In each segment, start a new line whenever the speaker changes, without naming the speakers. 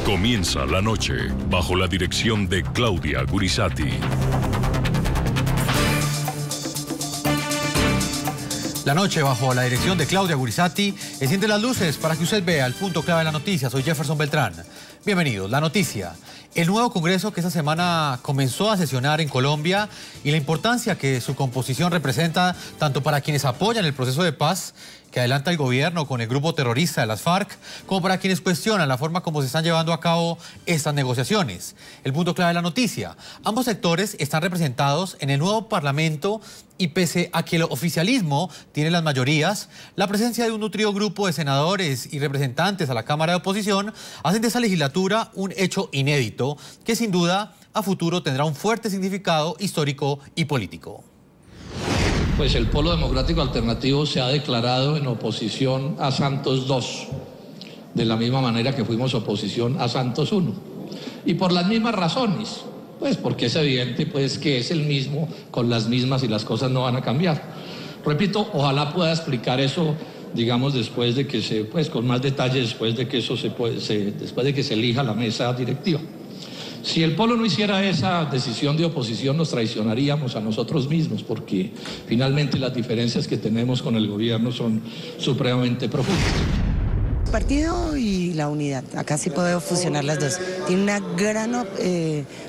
Comienza la noche bajo la dirección de Claudia Gurizati.
La noche bajo la dirección de Claudia Gurizati enciende las luces para que usted vea el punto clave de la noticia. Soy Jefferson Beltrán. Bienvenidos. La noticia. El nuevo Congreso que esta semana comenzó a sesionar en Colombia y la importancia que su composición representa tanto para quienes apoyan el proceso de paz que adelanta el gobierno con el grupo terrorista de las FARC, como para quienes cuestionan la forma como se están llevando a cabo estas negociaciones. El punto clave de la noticia. Ambos sectores están representados en el nuevo Parlamento y pese a que el oficialismo tiene las mayorías, la presencia de un nutrido grupo de senadores y representantes a la Cámara de Oposición hacen de esta legislatura un hecho inédito que sin duda a futuro tendrá un fuerte significado histórico y político.
Pues el Polo Democrático Alternativo se ha declarado en oposición a Santos II, de la misma manera que fuimos oposición a Santos I. Y por las mismas razones, pues porque es evidente pues, que es el mismo, con las mismas y las cosas no van a cambiar. Repito, ojalá pueda explicar eso, digamos, después de que pues con más detalle, después de que eso después de que se elija la mesa directiva. Si el Polo no hiciera esa decisión de oposición, nos traicionaríamos a nosotros mismos, porque finalmente las diferencias que tenemos con el gobierno son supremamente profundas.
El partido y la unidad, acá sí podemos fusionar las dos, tiene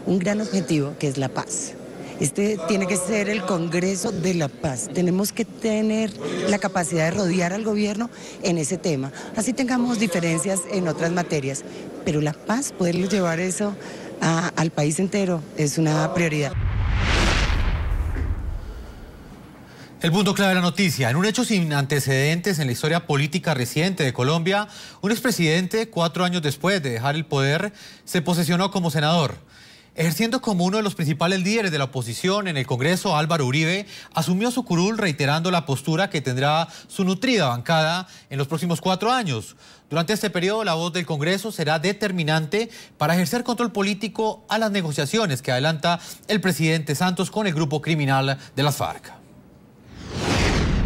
un gran objetivo que es la paz. Este tiene que ser el Congreso de la Paz. Tenemos que tener la capacidad de rodear al gobierno en ese tema. Así tengamos diferencias en otras materias, pero la paz, poder llevar eso al país entero es una prioridad.
El punto clave de la noticia. En un hecho sin antecedentes en la historia política reciente de Colombia, un expresidente, 4 años después de dejar el poder, se posesionó como senador. Ejerciendo como uno de los principales líderes de la oposición en el Congreso, Álvaro Uribe asumió su curul reiterando la postura que tendrá su nutrida bancada en los próximos 4 años. Durante este periodo, la voz del Congreso será determinante para ejercer control político a las negociaciones que adelanta el presidente Santos con el grupo criminal de las FARC.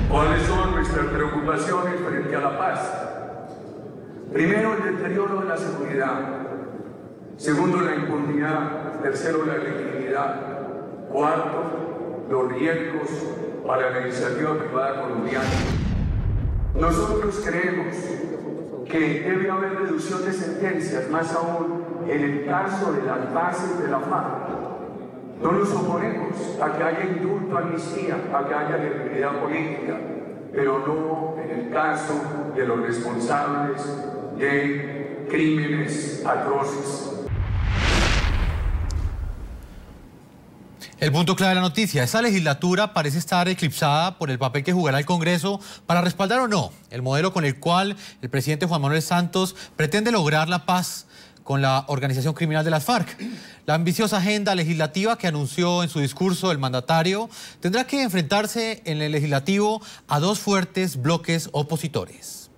¿Cuáles son nuestras preocupaciones frente a la paz? Primero, el deterioro de la seguridad. Segundo, la impunidad. Tercero, la legitimidad. Cuarto, los riesgos para la iniciativa privada colombiana. Nosotros creemos que debe haber reducción de sentencias, más aún en el caso de las bases de la FARC. No nos oponemos a que haya indulto, amnistía, a que haya legitimidad política, pero no en el caso de los responsables de crímenes atroces.
El punto clave de la noticia. Esta legislatura parece estar eclipsada por el papel que jugará el Congreso para respaldar o no el modelo con el cual el presidente Juan Manuel Santos pretende lograr la paz con la organización criminal de las FARC. La ambiciosa agenda legislativa que anunció en su discurso el mandatario tendrá que enfrentarse en el legislativo a 2 fuertes bloques opositores.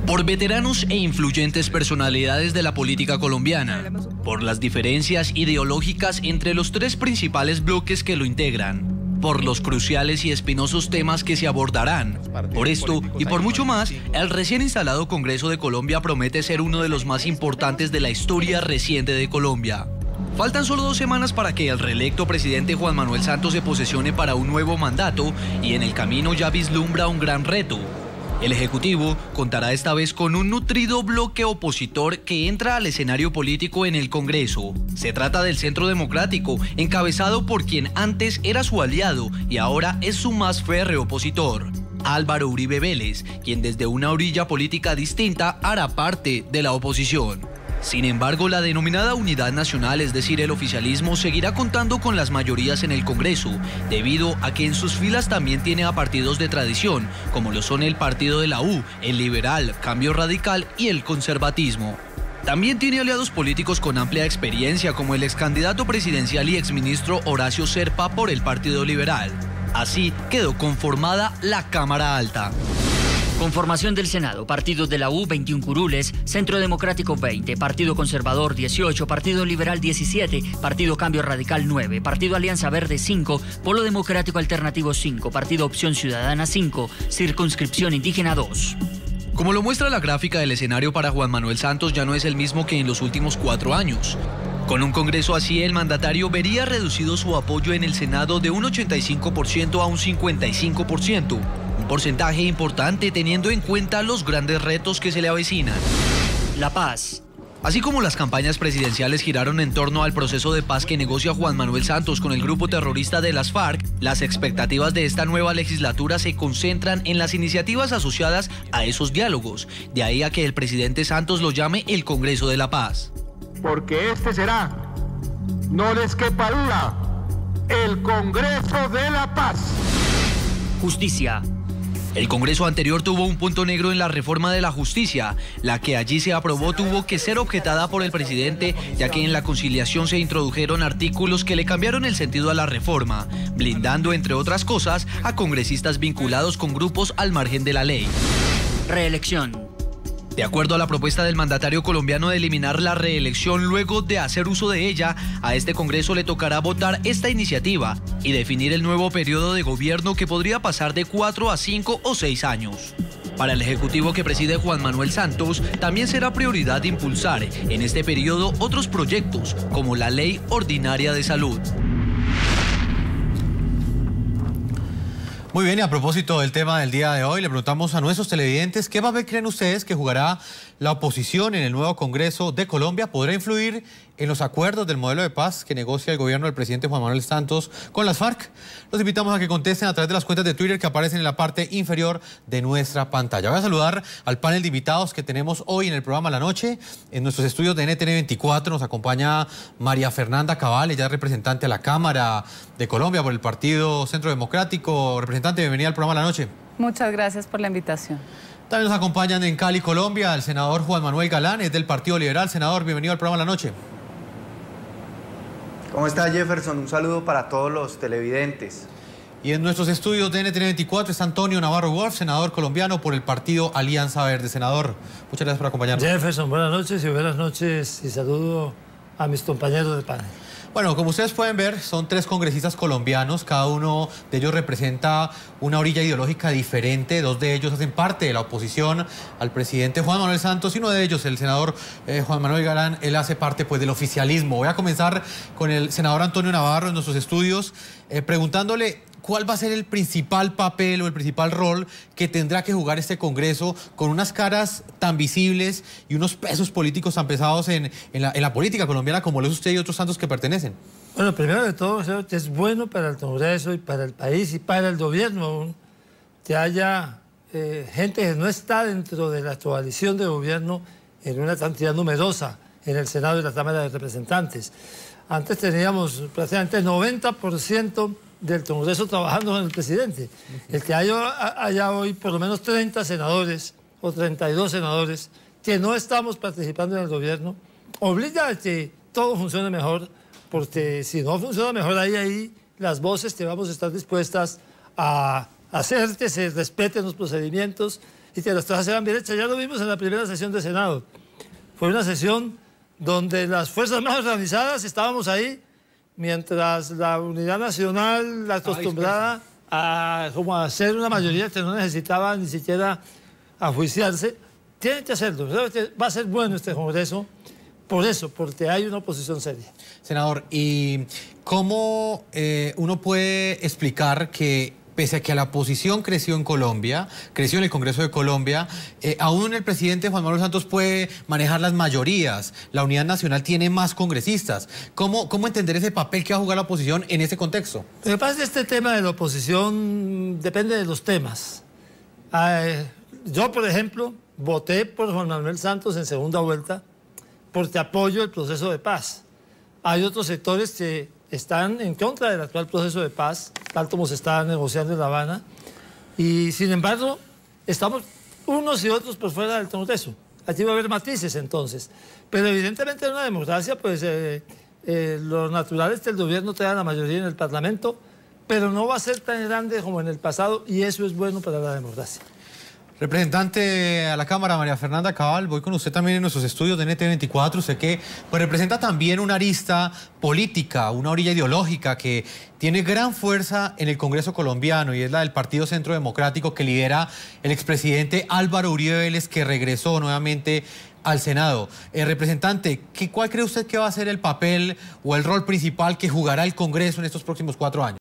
Por veteranos e influyentes personalidades de la política colombiana, por las diferencias ideológicas entre los 3 principales bloques que lo integran, por los cruciales y espinosos temas que se abordarán. Por esto y por mucho más, el recién instalado Congreso de Colombia promete ser uno de los más importantes de la historia reciente de Colombia. Faltan solo 2 semanas para que el reelecto presidente Juan Manuel Santos se posesione para un nuevo mandato y en el camino ya vislumbra un gran reto. El Ejecutivo contará esta vez con un nutrido bloque opositor que entra al escenario político en el Congreso. Se trata del Centro Democrático, encabezado por quien antes era su aliado y ahora es su más férreo opositor, Álvaro Uribe Vélez, quien desde una orilla política distinta hará parte de la oposición. Sin embargo, la denominada unidad nacional, es decir, el oficialismo, seguirá contando con las mayorías en el Congreso, debido a que en sus filas también tiene a partidos de tradición, como lo son el Partido de la U, el Liberal, Cambio Radical y el Conservatismo. También tiene aliados políticos con amplia experiencia, como el excandidato presidencial y exministro Horacio Serpa por el Partido Liberal. Así quedó conformada la Cámara Alta.
Conformación del Senado: partidos de la U 21 curules, Centro Democrático 20, Partido Conservador 18, Partido Liberal 17, Partido Cambio Radical 9, Partido Alianza Verde 5, Polo Democrático Alternativo 5, Partido Opción Ciudadana 5, Circunscripción Indígena 2.
Como lo muestra la gráfica, del escenario para Juan Manuel Santos ya no es el mismo que en los últimos 4 años. Con un Congreso así, el mandatario vería reducido su apoyo en el Senado de un 85% a un 55%, un porcentaje importante teniendo en cuenta los grandes retos que se le avecinan.
La paz.
Así como las campañas presidenciales giraron en torno al proceso de paz que negocia Juan Manuel Santos con el grupo terrorista de las FARC, las expectativas de esta nueva legislatura se concentran en las iniciativas asociadas a esos diálogos. De ahí a que el presidente Santos lo llame el Congreso de la Paz.
Porque este será, no les quepa duda, el Congreso de la Paz.
Justicia.
El Congreso anterior tuvo un punto negro en la reforma de la justicia. La que allí se aprobó tuvo que ser objetada por el presidente, ya que en la conciliación se introdujeron artículos que le cambiaron el sentido a la reforma, blindando, entre otras cosas, a congresistas vinculados con grupos al margen de la ley.
Reelección.
De acuerdo a la propuesta del mandatario colombiano de eliminar la reelección luego de hacer uso de ella, a este Congreso le tocará votar esta iniciativa y definir el nuevo periodo de gobierno que podría pasar de 4 a 5 o 6 años. Para el Ejecutivo que preside Juan Manuel Santos, también será prioridad impulsar en este periodo otros proyectos, como la Ley Ordinaria de Salud.
Muy bien, y a propósito del tema del día de hoy, le preguntamos a nuestros televidentes qué papel creen ustedes que jugará la oposición en el nuevo Congreso de Colombia. ¿Podrá influir en los acuerdos del modelo de paz que negocia el gobierno del presidente Juan Manuel Santos con las FARC? Los invitamos a que contesten a través de las cuentas de Twitter que aparecen en la parte inferior de nuestra pantalla. Voy a saludar al panel de invitados que tenemos hoy en el programa La Noche. En nuestros estudios de NTN 24 nos acompaña María Fernanda Cabal, ella es representante a la Cámara de Colombia por el Partido Centro Democrático. Representante, bienvenida al programa La Noche.
Muchas gracias por la invitación.
También nos acompañan en Cali, Colombia, el senador Juan Manuel Galán, es del Partido Liberal. Senador, bienvenido al programa La Noche.
¿Cómo está, Jefferson? Un saludo para todos los televidentes.
Y en nuestros estudios de NTN 24 está Antonio Navarro Wolf, senador colombiano por el Partido Alianza Verde. Senador, muchas gracias por acompañarnos.
Jefferson, buenas noches y saludo a mis compañeros de panel.
Bueno, como ustedes pueden ver, son 3 congresistas colombianos, cada uno de ellos representa una orilla ideológica diferente, 2 de ellos hacen parte de la oposición al presidente Juan Manuel Santos y uno de ellos, el senador Juan Manuel Galán, él hace parte pues del oficialismo. Voy a comenzar con el senador Antonio Navarro en nuestros estudios, preguntándole ¿cuál va a ser el principal papel o el principal rol que tendrá que jugar este Congreso con unas caras tan visibles y unos pesos políticos tan pesados en la política colombiana como lo es usted y otros tantos que pertenecen?
Bueno, primero de todo, creo que es bueno para el Congreso y para el país y para el gobierno aún que haya gente que no está dentro de la coalición de gobierno en una cantidad numerosa en el Senado y la Cámara de Representantes. Antes teníamos prácticamente el 90% del Congreso trabajando con el presidente. El que haya hoy por lo menos 30 senadores o 32 senadores que no estamos participando en el gobierno, obliga a que todo funcione mejor, porque si no funciona mejor ahí las voces que vamos a estar dispuestas a hacer que se respeten los procedimientos y que las cosas sean bien hechas. Ya lo vimos en la primera sesión del Senado. Fue una sesión donde las fuerzas más organizadas estábamos ahí, mientras la unidad nacional, la acostumbrada a hacer una mayoría que no necesitaba ni siquiera ajuiciarse, tienen que hacerlo. Creo que va a ser bueno este Congreso por eso, porque hay una oposición seria.
Senador, ¿y cómo uno puede explicar que pese a que la oposición creció en Colombia, creció en el Congreso de Colombia, aún el presidente Juan Manuel Santos puede manejar las mayorías, la unidad nacional tiene más congresistas? ¿Cómo entender ese papel que va a jugar la oposición en ese contexto?
Lo que pasa es que este tema de la oposición depende de los temas. Yo, por ejemplo, voté por Juan Manuel Santos en segunda vuelta porque apoyo el proceso de paz. Hay otros sectores que están en contra del actual proceso de paz, tal como se está negociando en La Habana, y sin embargo estamos unos y otros por fuera del Congreso. Aquí va a haber matices entonces, pero evidentemente en una democracia pues lo natural es que el gobierno tenga la mayoría en el Parlamento, pero no va a ser tan grande como en el pasado y eso es bueno para la democracia.
Representante a la Cámara, María Fernanda Cabal, voy con usted también en nuestros estudios de NT24. Usted que pues, representa también una arista política, una orilla ideológica que tiene gran fuerza en el Congreso colombiano y es la del Partido Centro Democrático que lidera el expresidente Álvaro Uribe Vélez, que regresó nuevamente al Senado. Representante, ¿cuál cree usted que va a ser el papel o el rol principal que jugará el Congreso en estos próximos 4 años?